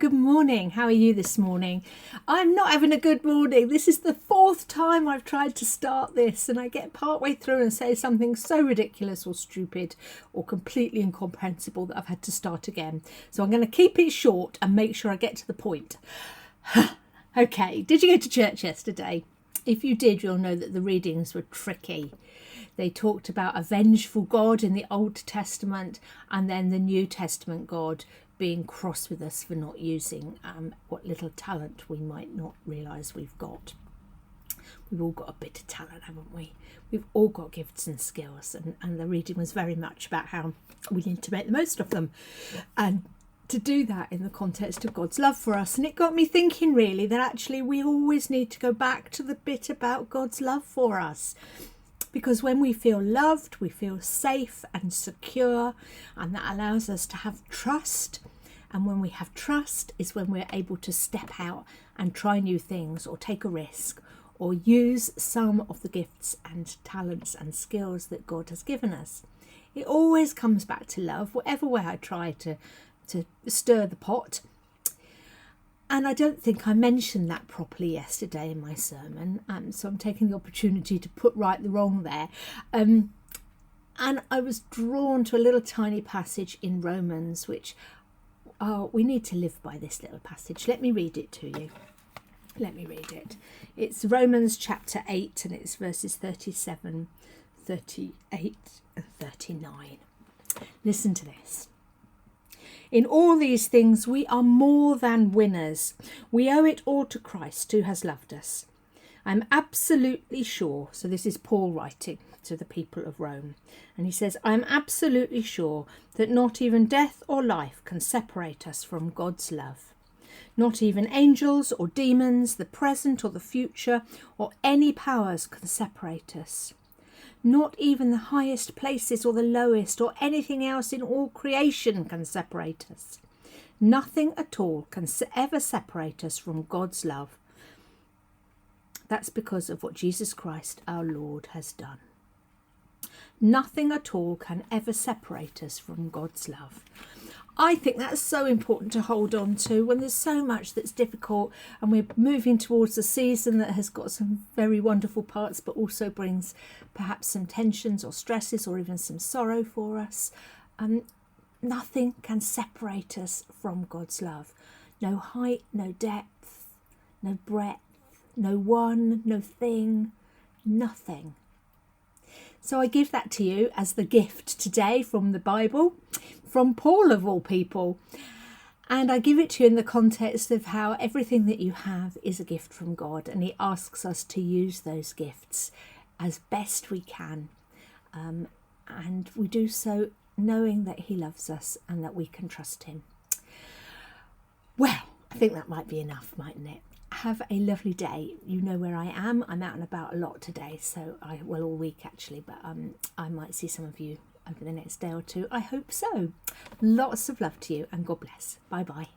Good morning. How are you this morning? I'm not having a good morning. This is the fourth time I've tried to start this and I get partway through and say something so ridiculous or stupid or completely incomprehensible that I've had to start again. So I'm going to keep it short and make sure I get to the point. Okay, did you go to church yesterday? If you did, you'll know that the readings were tricky. They talked about a vengeful God in the Old Testament and then the New Testament God being cross with us for not using what little talent we might not realise we've got. We've all got a bit of talent, haven't we? We've all got gifts and skills, and the reading was very much about how we need to make the most of them and to do that in the context of God's love for us. And it got me thinking really that actually we always need to go back to the bit about God's love for us. Because when we feel loved, we feel safe and secure, and that allows us to have trust. And when we have trust is when we're able to step out and try new things or take a risk or use some of the gifts and talents and skills that God has given us. It always comes back to love, whatever way I try to stir the pot. And I don't think I mentioned that properly yesterday in my sermon, so I'm taking the opportunity to put right the wrong there. And I was drawn to a little tiny passage in Romans, which we need to live by this little passage. Let me read it to you. Let me read it. It's Romans chapter 8, and it's verses 37, 38 and 39. Listen to this. In all these things we are more than winners. We owe it all to Christ who has loved us. I'm absolutely sure, so this is Paul writing to the people of Rome, and he says, I'm absolutely sure that not even death or life can separate us from God's love. Not even angels or demons, the present or the future, or any powers can separate us. Not even the highest places or the lowest or anything else in all creation can separate us. Nothing at all can ever separate us from God's love. That's because of what Jesus Christ our Lord has done. Nothing at all can ever separate us from God's love. I think that's so important to hold on to when there's so much that's difficult and we're moving towards a season that has got some very wonderful parts but also brings perhaps some tensions or stresses or even some sorrow for us. Nothing can separate us from God's love. No height, no depth, no breadth, no one, no thing, nothing. So I give that to you as the gift today from the Bible, from Paul of all people. And I give it to you in the context of how everything that you have is a gift from God, and he asks us to use those gifts as best we can. And we do so knowing that he loves us and that we can trust him. Well, I think that might be enough, mightn't it? Have a lovely day. You know where I am. I'm out and about a lot today, so all week actually, but I might see some of you over the next day or two. I hope so. Lots of love to you and God bless. Bye bye.